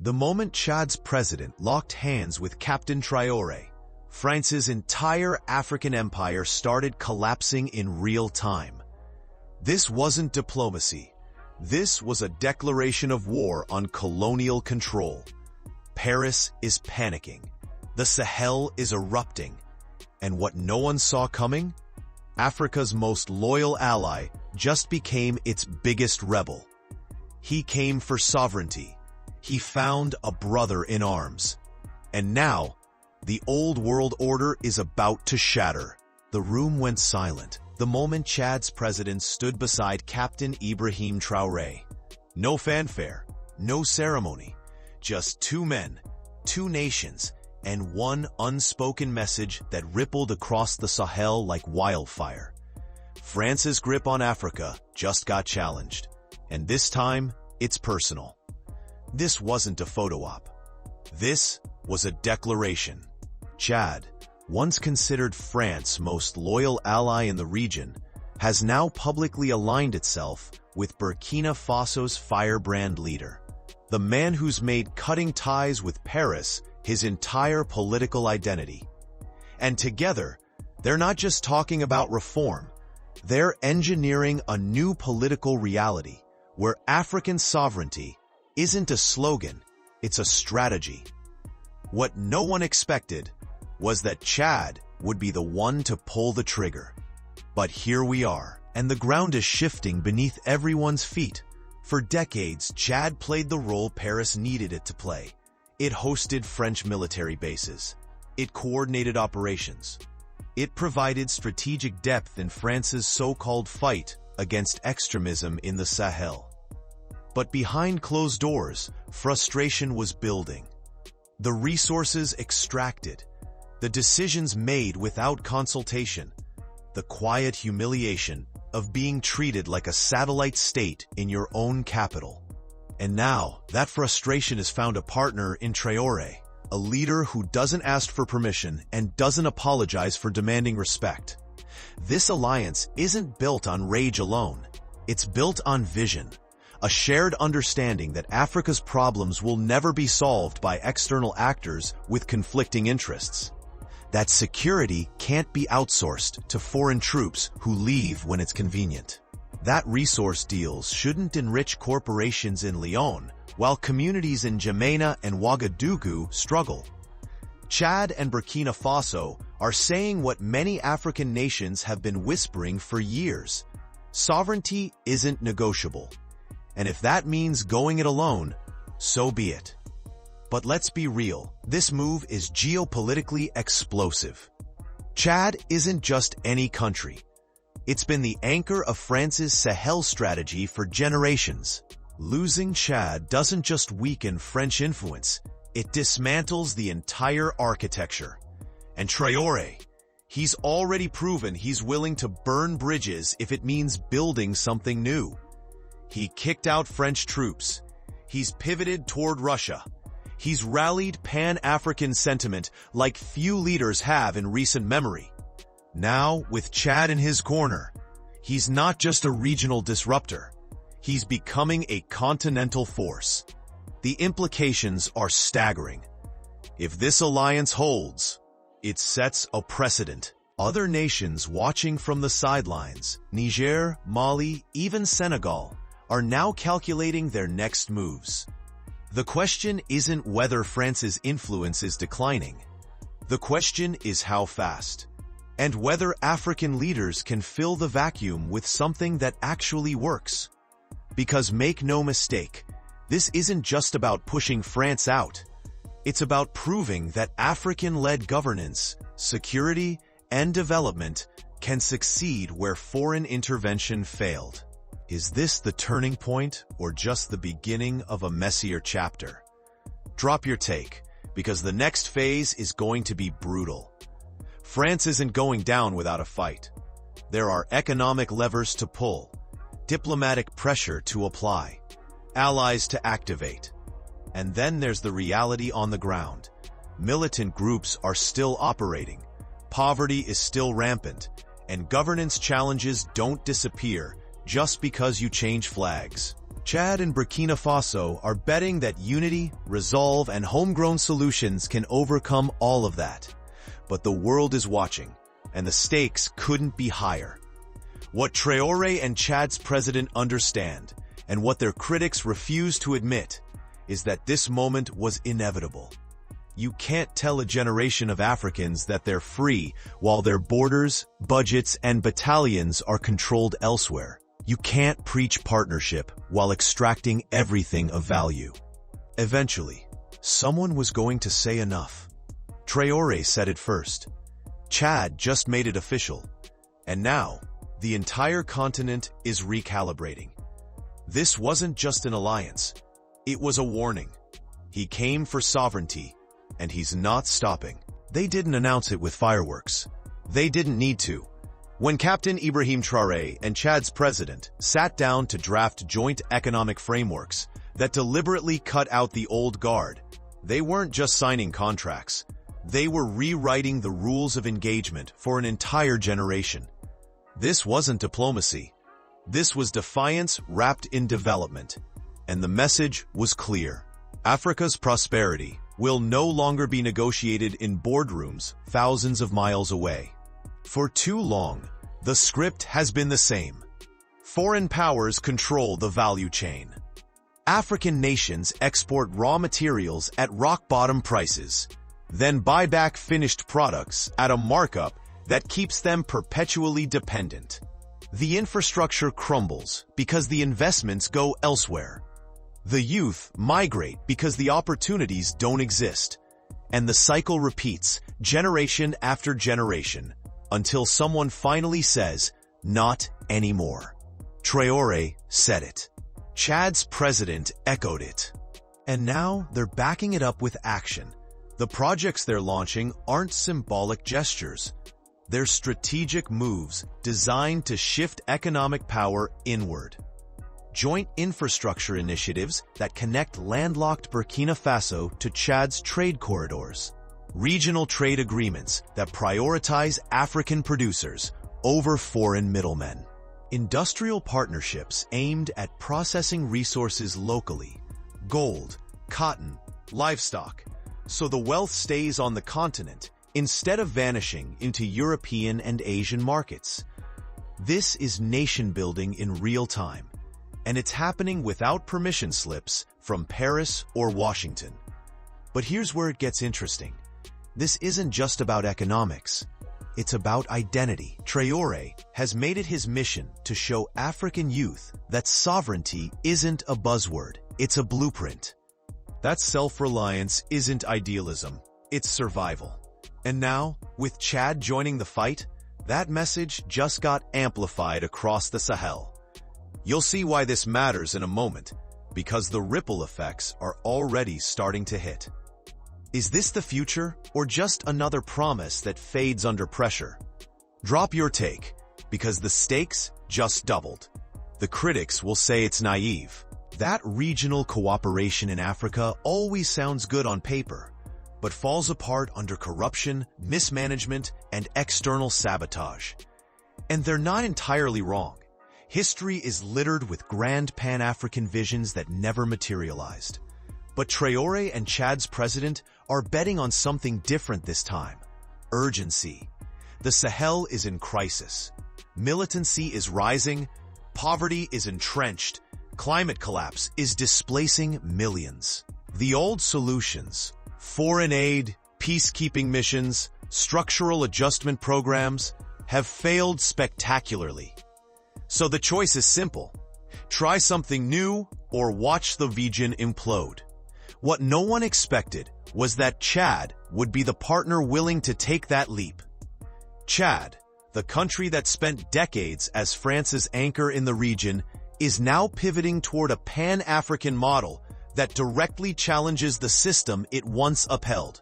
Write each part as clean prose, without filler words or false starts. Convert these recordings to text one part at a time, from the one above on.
The moment Chad's president locked hands with Captain Traoré, France's entire African empire started collapsing in real time. This wasn't diplomacy. This was a declaration of war on colonial control. Paris is panicking. The Sahel is erupting. And what no one saw coming? Africa's most loyal ally just became its biggest rebel. He came for sovereignty. He found a brother in arms. And now, the old world order is about to shatter. The room went silent the moment Chad's president stood beside Captain Ibrahim Traoré. No fanfare, no ceremony, just two men, two nations, and one unspoken message that rippled across the Sahel like wildfire. France's grip on Africa just got challenged, and this time, it's personal. This wasn't a photo op. This was a declaration. Chad, once considered France's most loyal ally in the region, has now publicly aligned itself with Burkina Faso's firebrand leader, the man who's made cutting ties with Paris his entire political identity. And together, they're not just talking about reform, they're engineering a new political reality where African sovereignty isn't a slogan, it's a strategy. What no one expected was that Chad would be the one to pull the trigger. But here we are, and the ground is shifting beneath everyone's feet. For decades, Chad played the role Paris needed it to play. It hosted French military bases. It coordinated operations. It provided strategic depth in France's so-called fight against extremism in the Sahel. But behind closed doors, frustration was building. The resources extracted, the decisions made without consultation, the quiet humiliation of being treated like a satellite state in your own capital. And now, that frustration has found a partner in Traoré, a leader who doesn't ask for permission and doesn't apologize for demanding respect. This alliance isn't built on rage alone. It's built on vision, a shared understanding that Africa's problems will never be solved by external actors with conflicting interests. That security can't be outsourced to foreign troops who leave when it's convenient. That resource deals shouldn't enrich corporations in Lyon, while communities in N'Djamena and Ouagadougou struggle. Chad and Burkina Faso are saying what many African nations have been whispering for years. Sovereignty isn't negotiable. And if that means going it alone, so be it. But let's be real, this move is geopolitically explosive. Chad isn't just any country. It's been the anchor of France's Sahel strategy for generations. Losing Chad doesn't just weaken French influence, it dismantles the entire architecture. And Traoré, he's already proven he's willing to burn bridges if it means building something new. He kicked out French troops. He's pivoted toward Russia. He's rallied Pan-African sentiment like few leaders have in recent memory. Now, with Chad in his corner, he's not just a regional disruptor. He's becoming a continental force. The implications are staggering. If this alliance holds, it sets a precedent. Other nations watching from the sidelines, Niger, Mali, even Senegal, are now calculating their next moves. The question isn't whether France's influence is declining. The question is how fast, and whether African leaders can fill the vacuum with something that actually works. Because make no mistake, this isn't just about pushing France out. It's about proving that African-led governance, security, and development can succeed where foreign intervention failed. Is this the turning point or just the beginning of a messier chapter? Drop your take, because the next phase is going to be brutal. France isn't going down without a fight. There are economic levers to pull, diplomatic pressure to apply, allies to activate. And then there's the reality on the ground. Militant groups are still operating, poverty is still rampant, and governance challenges don't disappear just because you change flags. Chad and Burkina Faso are betting that unity, resolve, and homegrown solutions can overcome all of that. But the world is watching, and the stakes couldn't be higher. What Traoré and Chad's president understand, and what their critics refuse to admit, is that this moment was inevitable. You can't tell a generation of Africans that they're free while their borders, budgets, and battalions are controlled elsewhere. You can't preach partnership while extracting everything of value. Eventually, someone was going to say enough. Traoré said it first. Chad just made it official. And now, the entire continent is recalibrating. This wasn't just an alliance. It was a warning. He came for sovereignty, and he's not stopping. They didn't announce it with fireworks. They didn't need to. When Captain Ibrahim Traoré and Chad's president sat down to draft joint economic frameworks that deliberately cut out the old guard, they weren't just signing contracts. They were rewriting the rules of engagement for an entire generation. This wasn't diplomacy. This was defiance wrapped in development. And the message was clear. Africa's prosperity will no longer be negotiated in boardrooms thousands of miles away. For too long, the script has been the same. Foreign powers control the value chain. African nations export raw materials at rock-bottom prices, then buy back finished products at a markup that keeps them perpetually dependent. The infrastructure crumbles because the investments go elsewhere. The youth migrate because the opportunities don't exist. And the cycle repeats, generation after generation, until someone finally says, "Not anymore." Traoré said it. Chad's president echoed it. And now they're backing it up with action. The projects they're launching aren't symbolic gestures. They're strategic moves designed to shift economic power inward. Joint infrastructure initiatives that connect landlocked Burkina Faso to Chad's trade corridors. Regional trade agreements that prioritize African producers over foreign middlemen. Industrial partnerships aimed at processing resources locally, gold, cotton, livestock, so the wealth stays on the continent instead of vanishing into European and Asian markets. This is nation building in real time, and it's happening without permission slips from Paris or Washington. But here's where it gets interesting. This isn't just about economics. It's about identity. Traoré has made it his mission to show African youth that sovereignty isn't a buzzword, it's a blueprint. That self-reliance isn't idealism, it's survival. And now, with Chad joining the fight, that message just got amplified across the Sahel. You'll see why this matters in a moment, because the ripple effects are already starting to hit. Is this the future, or just another promise that fades under pressure? Drop your take, because the stakes just doubled. The critics will say it's naive. That regional cooperation in Africa always sounds good on paper, but falls apart under corruption, mismanagement, and external sabotage. And they're not entirely wrong. History is littered with grand Pan-African visions that never materialized. But Traoré and Chad's president are betting on something different this time. Urgency. The Sahel is in crisis. Militancy is rising. Poverty is entrenched. Climate collapse is displacing millions. The old solutions, foreign aid, peacekeeping missions, structural adjustment programs, have failed spectacularly. So the choice is simple. Try something new or watch the region implode. What no one expected was that Chad would be the partner willing to take that leap. Chad, the country that spent decades as France's anchor in the region, is now pivoting toward a Pan-African model that directly challenges the system it once upheld.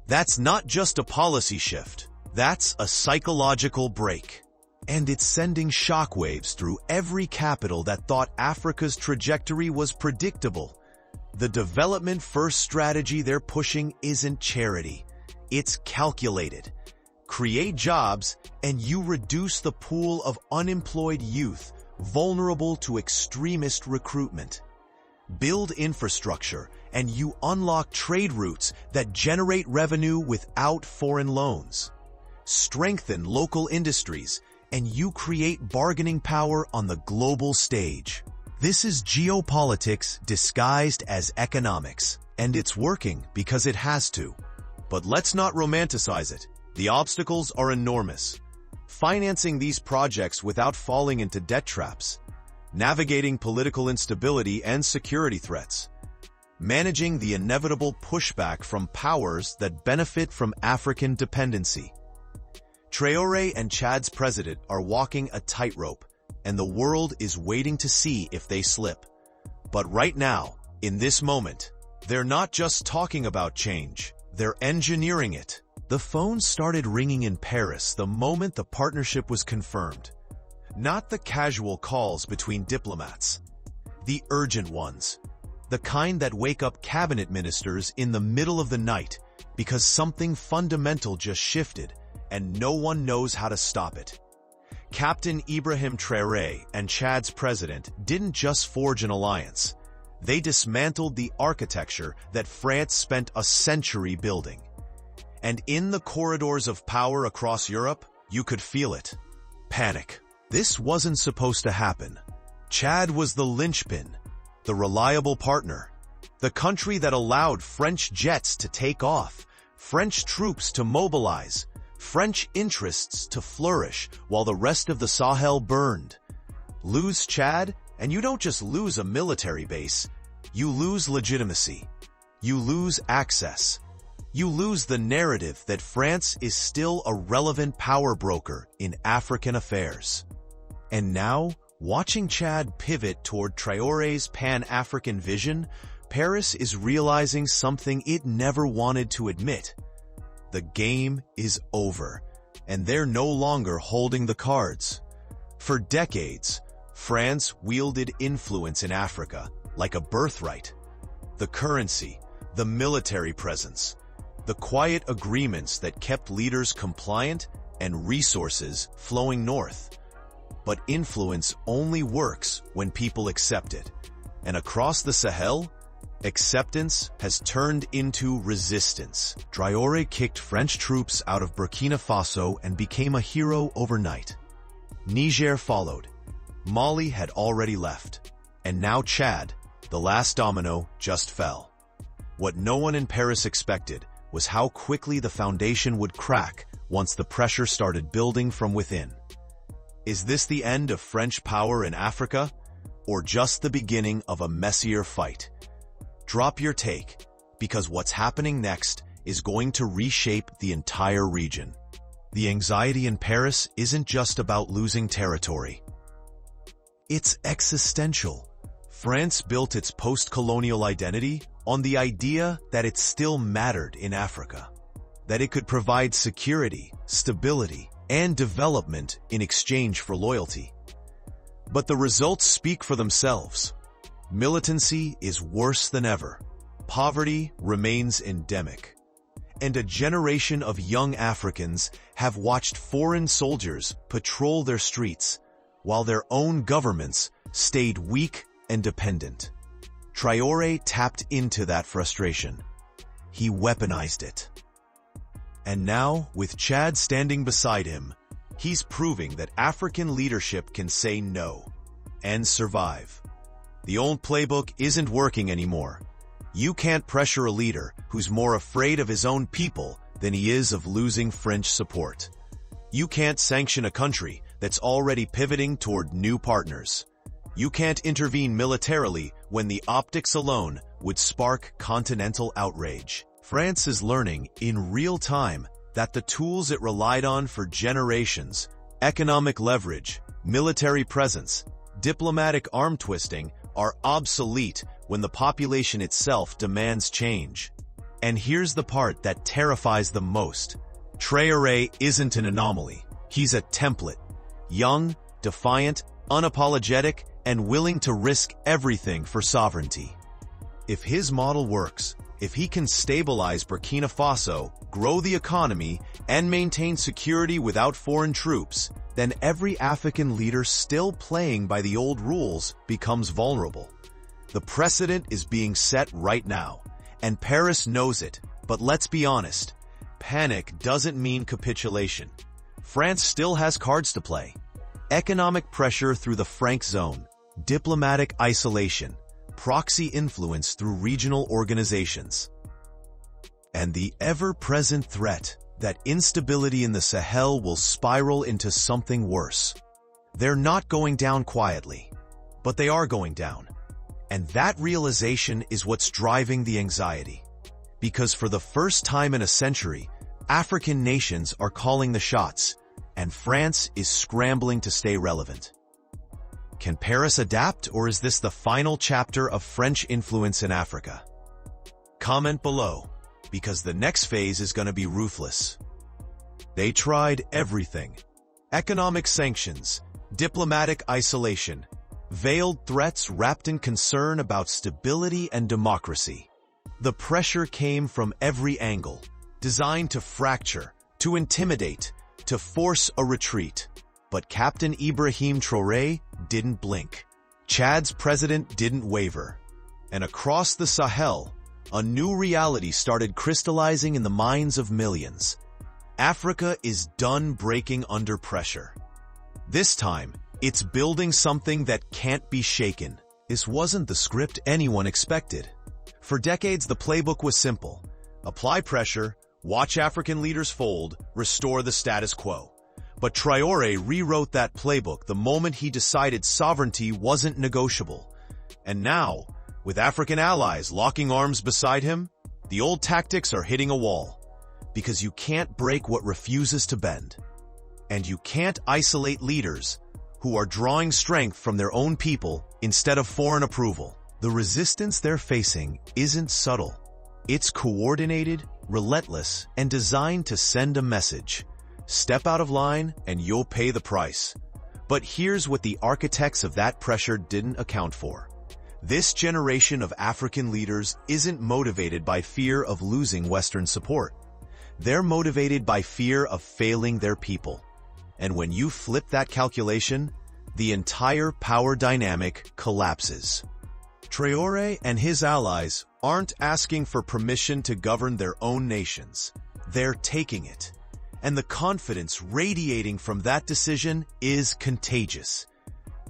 That's not just a policy shift, that's a psychological break. And it's sending shockwaves through every capital that thought Africa's trajectory was predictable. The development-first strategy they're pushing isn't charity. It's calculated. Create jobs, and you reduce the pool of unemployed youth vulnerable to extremist recruitment. Build infrastructure, and you unlock trade routes that generate revenue without foreign loans. Strengthen local industries, and you create bargaining power on the global stage. This is geopolitics disguised as economics, and it's working because it has to. But let's not romanticize it. The obstacles are enormous. Financing these projects without falling into debt traps, navigating political instability and security threats, managing the inevitable pushback from powers that benefit from African dependency. Traoré and Chad's president are walking a tightrope, and the world is waiting to see if they slip. But right now, in this moment, they're not just talking about change, they're engineering it. The phone started ringing in Paris the moment the partnership was confirmed. Not the casual calls between diplomats. The urgent ones. The kind that wake up cabinet ministers in the middle of the night because something fundamental just shifted and no one knows how to stop it. Captain Ibrahim Traoré and Chad's president didn't just forge an alliance. They dismantled the architecture that France spent a century building. And in the corridors of power across Europe, you could feel it. Panic. This wasn't supposed to happen. Chad was the linchpin, the reliable partner, the country that allowed French jets to take off, French troops to mobilize, French interests to flourish while the rest of the Sahel burned. Lose Chad, and you don't just lose a military base, you lose legitimacy. You lose access. You lose the narrative that France is still a relevant power broker in African affairs. And now, watching Chad pivot toward Traoré's Pan-African vision, Paris is realizing something it never wanted to admit. The game is over, and they're no longer holding the cards. For decades, France wielded influence in Africa like a birthright. The currency, the military presence, the quiet agreements that kept leaders compliant and resources flowing north. But influence only works when people accept it. And across the Sahel, acceptance has turned into resistance. Traoré kicked French troops out of Burkina Faso and became a hero overnight. Niger followed. Mali had already left. And now Chad, the last domino, just fell. What no one in Paris expected was how quickly the foundation would crack once the pressure started building from within. Is this the end of French power in Africa, or just the beginning of a messier fight? Drop your take, because what's happening next is going to reshape the entire region. The anxiety in Paris isn't just about losing territory. It's existential. France built its post-colonial identity on the idea that it still mattered in Africa, that it could provide security, stability, and development in exchange for loyalty. But the results speak for themselves. Militancy is worse than ever. Poverty remains endemic. And a generation of young Africans have watched foreign soldiers patrol their streets, while their own governments stayed weak and dependent. Traoré tapped into that frustration. He weaponized it. And now, with Chad standing beside him, he's proving that African leadership can say no and survive. The old playbook isn't working anymore. You can't pressure a leader who's more afraid of his own people than he is of losing French support. You can't sanction a country that's already pivoting toward new partners. You can't intervene militarily when the optics alone would spark continental outrage. France is learning in real time that the tools it relied on for generations, economic leverage, military presence, diplomatic arm twisting, are obsolete when the population itself demands change. And here's the part that terrifies them most. Traoré isn't an anomaly. He's a template. Young, defiant, unapologetic, and willing to risk everything for sovereignty. If his model works, if he can stabilize Burkina Faso, grow the economy, and maintain security without foreign troops, then every African leader still playing by the old rules becomes vulnerable. The precedent is being set right now, and Paris knows it, but let's be honest, panic doesn't mean capitulation. France still has cards to play. Economic pressure through the Franc zone, diplomatic isolation, proxy influence through regional organizations, and the ever-present threat that instability in the Sahel will spiral into something worse. They're not going down quietly, but they are going down. And that realization is what's driving the anxiety. Because for the first time in a century, African nations are calling the shots, and France is scrambling to stay relevant. Can Paris adapt, or is this the final chapter of French influence in Africa? Comment below, because the next phase is going to be ruthless. They tried everything. Economic sanctions, diplomatic isolation, veiled threats wrapped in concern about stability and democracy. The pressure came from every angle, designed to fracture, to intimidate, to force a retreat. But Captain Ibrahim Traoré didn't blink. Chad's president didn't waver. And across the Sahel, a new reality started crystallizing in the minds of millions. Africa is done breaking under pressure. This time, it's building something that can't be shaken. This wasn't the script anyone expected. For decades, the playbook was simple. Apply pressure, watch African leaders fold, restore the status quo. But Traoré rewrote that playbook the moment he decided sovereignty wasn't negotiable. And now, with African allies locking arms beside him, the old tactics are hitting a wall. Because you can't break what refuses to bend. And you can't isolate leaders who are drawing strength from their own people instead of foreign approval. The resistance they're facing isn't subtle. It's coordinated, relentless, and designed to send a message. Step out of line and you'll pay the price. But here's what the architects of that pressure didn't account for. This generation of African leaders isn't motivated by fear of losing Western support. They're motivated by fear of failing their people. And when you flip that calculation, the entire power dynamic collapses. Traoré and his allies aren't asking for permission to govern their own nations. They're taking it. And the confidence radiating from that decision is contagious.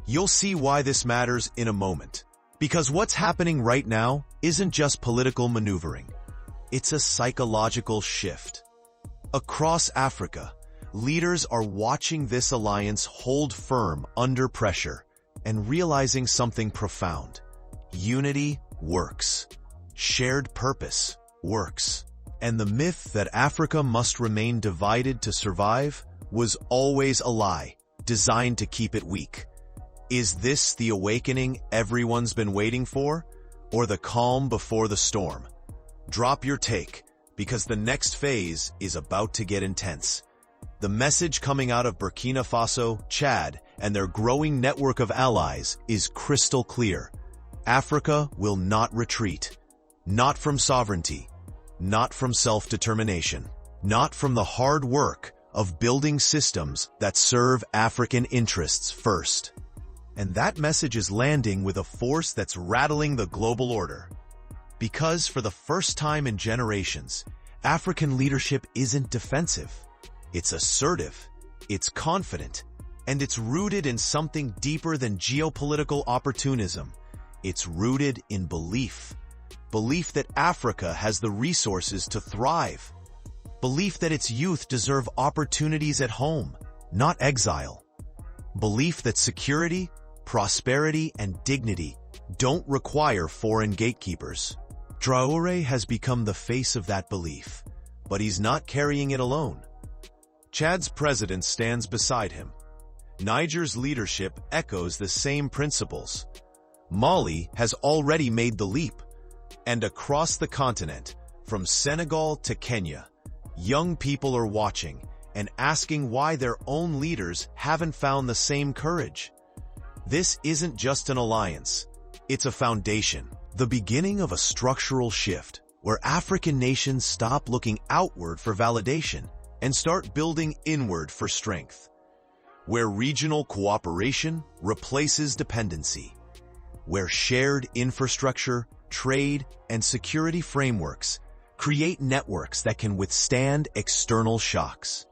You'll see why this matters in a moment. Because what's happening right now isn't just political maneuvering. It's a psychological shift. Across Africa, leaders are watching this alliance hold firm under pressure and realizing something profound. Unity works. Shared purpose works. And the myth that Africa must remain divided to survive was always a lie, designed to keep it weak. Is this the awakening everyone's been waiting for, or the calm before the storm? Drop your take, because the next phase is about to get intense. The message coming out of Burkina Faso, Chad, and their growing network of allies is crystal clear. Africa will not retreat. Not from sovereignty. Not from self-determination. Not from the hard work of building systems that serve African interests first. And that message is landing with a force that's rattling the global order. Because for the first time in generations, African leadership isn't defensive. It's assertive, it's confident, and it's rooted in something deeper than geopolitical opportunism. It's rooted in belief. Belief that Africa has the resources to thrive. Belief that its youth deserve opportunities at home, not exile. Belief that security, prosperity, and dignity don't require foreign gatekeepers. Traoré has become the face of that belief, but he's not carrying it alone. Chad's president stands beside him. Niger's leadership echoes the same principles. Mali has already made the leap. And across the continent, from Senegal to Kenya, young people are watching and asking why their own leaders haven't found the same courage. This isn't just an alliance, it's a foundation, the beginning of a structural shift where African nations stop looking outward for validation and start building inward for strength. where regional cooperation replaces dependency, where shared infrastructure, trade, and security frameworks create networks that can withstand external shocks.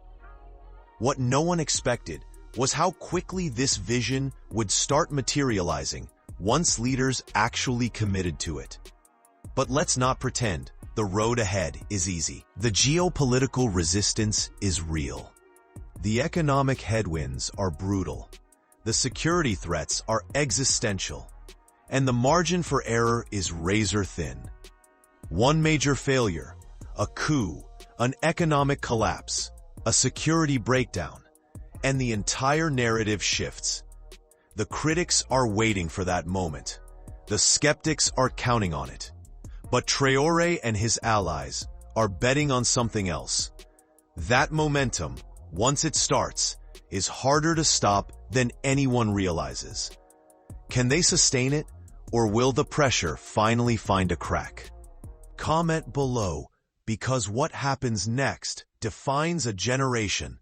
What no one expected was how quickly this vision would start materializing once leaders actually committed to it. But let's not pretend the road ahead is easy. The geopolitical resistance is real. The economic headwinds are brutal. The security threats are existential. And the margin for error is razor thin. One major failure, a coup, an economic collapse, a security breakdown, and the entire narrative shifts. The critics are waiting for that moment. The skeptics are counting on it. But Traoré and his allies are betting on something else. That momentum, once it starts, is harder to stop than anyone realizes. Can they sustain it, or will the pressure finally find a crack? Comment below, because what happens next defines a generation.